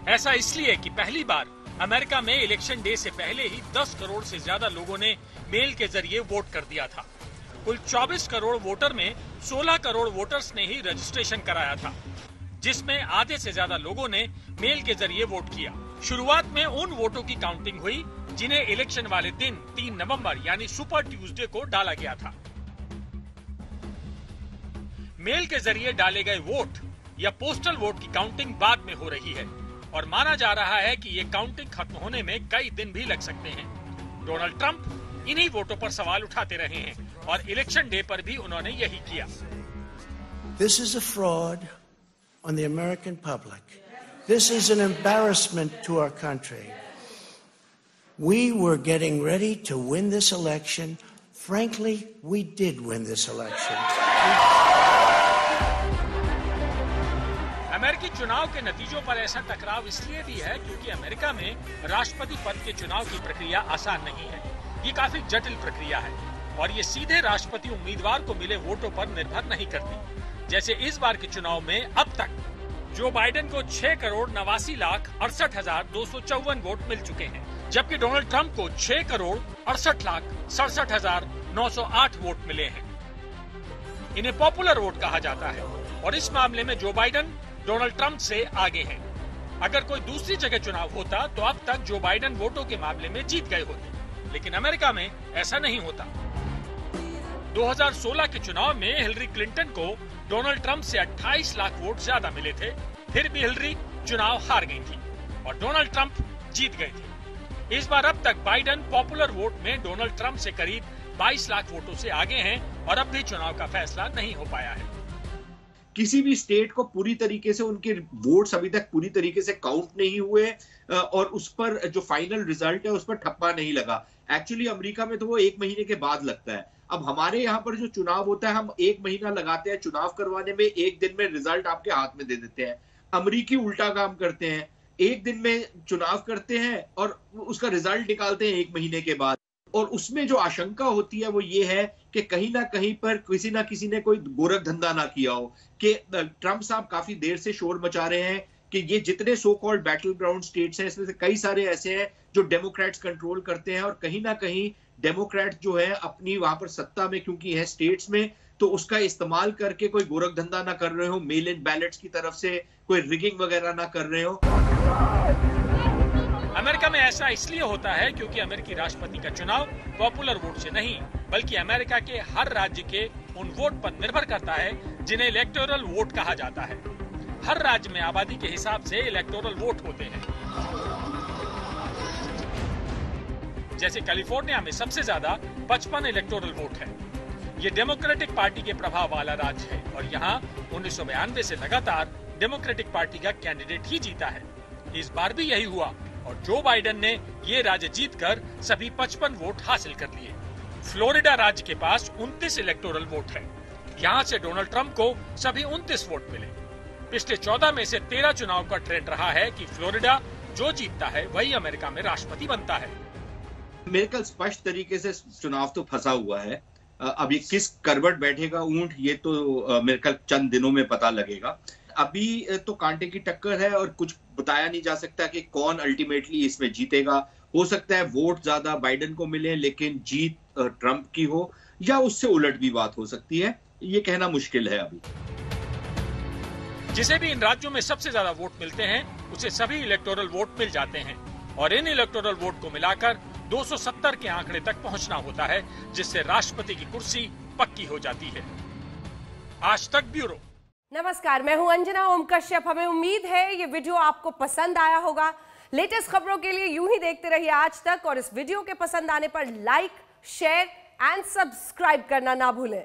ऐसा इसलिए कि पहली बार अमेरिका में इलेक्शन डे से पहले ही 10 करोड़ से ज्यादा लोगों ने मेल के जरिए वोट कर दिया था। कुल 24 करोड़ वोटर में 16 करोड़ वोटर्स ने ही रजिस्ट्रेशन कराया था, जिसमें आधे से ज्यादा लोगों ने मेल के जरिए वोट किया। शुरुआत में उन वोटों की काउंटिंग हुई जिन्हें इलेक्शन वाले दिन 3 नवंबर यानी सुपर ट्यूसडे को डाला गया था। मेल के जरिए डाले गए वोट या पोस्टल वोट की काउंटिंग बाद में हो रही है और माना जा रहा है कि ये काउंटिंग खत्म होने में कई दिन भी लग सकते हैं। डोनाल्ड ट्रंप इन्हीं वोटों पर सवाल उठाते रहे हैं और इलेक्शन डे पर भी उन्होंने यही किया। This is a fraud on the American public. This is an embarrassment to our country. We were getting ready to win this election. Frankly, we did win this election. अमेरिकी चुनाव के नतीजों पर ऐसा टकराव इसलिए भी है क्योंकि अमेरिका में राष्ट्रपति पद के चुनाव की प्रक्रिया आसान नहीं है। ये काफी जटिल प्रक्रिया है और ये सीधे राष्ट्रपति उम्मीदवार को मिले वोटों पर निर्भर नहीं करती। जैसे इस बार के चुनाव में अब तक जो बाइडेन को 6 करोड़ 89,68,254 वोट मिल चुके हैं, जबकि डोनाल्ड ट्रंप को 6 करोड़ 68,67,908 वोट मिले हैं। इन्हें पॉपुलर वोट कहा जाता है और इस मामले में जो बाइडेन डोनाल्ड ट्रंप से आगे हैं। अगर कोई दूसरी जगह चुनाव होता तो अब तक जो बाइडेन वोटों के मामले में जीत गए होते, लेकिन अमेरिका में ऐसा नहीं होता। 2016 के चुनाव में हिलरी क्लिंटन को डोनाल्ड ट्रंप से 28 लाख वोट ज्यादा मिले थे, फिर भी हिलरी चुनाव हार गई थी और डोनाल्ड ट्रंप जीत गए थे। इस बार अब तक बाइडेन पॉपुलर वोट में डोनाल्ड ट्रंप से करीब 22 लाख वोटों से आगे हैं और अब भी चुनाव का फैसला नहीं हो पाया है। किसी भी स्टेट को पूरी तरीके से उनके वोट्स अभी तक पूरी तरीके से काउंट नहीं हुए और उस पर जो फाइनल रिजल्ट है उस पर ठप्पा नहीं लगा। एक्चुअली अमेरिका में तो वो 1 महीने के बाद लगता है। अब हमारे यहाँ पर जो चुनाव होता है हम 1 महीना लगाते हैं चुनाव करवाने में, 1 दिन में रिजल्ट आपके हाथ में दे देते हैं। अमेरिकी उल्टा काम करते हैं, 1 दिन में चुनाव करते हैं और उसका रिजल्ट निकालते हैं 1 महीने के बाद। और उसमें जो आशंका होती है वो ये है कि कहीं ना कहीं पर किसी ना किसी ने कोई गोरख धंधा ना किया हो, कि ट्रंप साहब काफी देर से शोर मचा रहे हैं कि ये जितने so called battle ground states हैं इसमें से कई सारे ऐसे हैं जो डेमोक्रेट्स कंट्रोल करते हैं और कहीं ना कहीं डेमोक्रेट जो है अपनी वहां पर सत्ता में क्योंकि है स्टेट्स में, तो उसका इस्तेमाल करके कोई गोरख धंधा ना कर रहे हो, मेल इन बैलेट्स की तरफ से कोई रिगिंग वगैरह ना कर रहे हो। अमेरिका में ऐसा इसलिए होता है क्योंकि अमेरिकी राष्ट्रपति का चुनाव पॉपुलर वोट से नहीं बल्कि अमेरिका के हर राज्य के उन वोट पर निर्भर करता है जिन्हें इलेक्टोरल वोट कहा जाता है। हर राज्य में आबादी के हिसाब से इलेक्टोरल वोट होते हैं। जैसे कैलिफोर्निया में सबसे ज्यादा 55 इलेक्टोरल वोट है। ये डेमोक्रेटिक पार्टी के प्रभाव वाला राज्य है और यहाँ 1992 से लगातार डेमोक्रेटिक पार्टी का कैंडिडेट ही जीता है। इस बार भी यही हुआ और जो बाइडेन ने ये राज्य जीतकर सभी 55 वोट हासिल कर लिए। फ्लोरिडा राज्य के पास 29 इलेक्टोरल वोट है। यहाँ से डोनाल्ड ट्रंप को सभी 29 वोट मिले। पिछले 14 में से 13 चुनाव का ट्रेंड रहा है कि फ्लोरिडा जो जीतता है वही अमेरिका में राष्ट्रपति बनता है। अमेरिका स्पष्ट तरीके से चुनाव तो फंसा हुआ है। अब ये किस करवट बैठेगा ऊंट, ये तो अमेरिका चंद दिनों में पता लगेगा। अभी तो कांटे की टक्कर है और कुछ बताया नहीं जा सकता कि कौन अल्टीमेटली इसमें जीतेगा। हो सकता है वोट ज्यादा बाइडेन को मिले लेकिन जीत ट्रंप की हो, या उससे उलट भी बात हो सकती है, ये कहना मुश्किल है अभी। जिसे भी इन राज्यों में सबसे ज्यादा वोट मिलते हैं उसे सभी इलेक्टोरल वोट मिल जाते हैं और इन इलेक्टोरल वोट को मिलाकर 270 के आंकड़े तक पहुंचना होता है, जिससे राष्ट्रपति की कुर्सी पक्की हो जाती है। आज तक ब्यूरो। नमस्कार, मैं हूं अंजना ओम कश्यप। हमें उम्मीद है ये वीडियो आपको पसंद आया होगा। लेटेस्ट खबरों के लिए यूं ही देखते रहिए आज तक और इस वीडियो के पसंद आने पर लाइक, शेयर एंड सब्सक्राइब करना ना भूलें।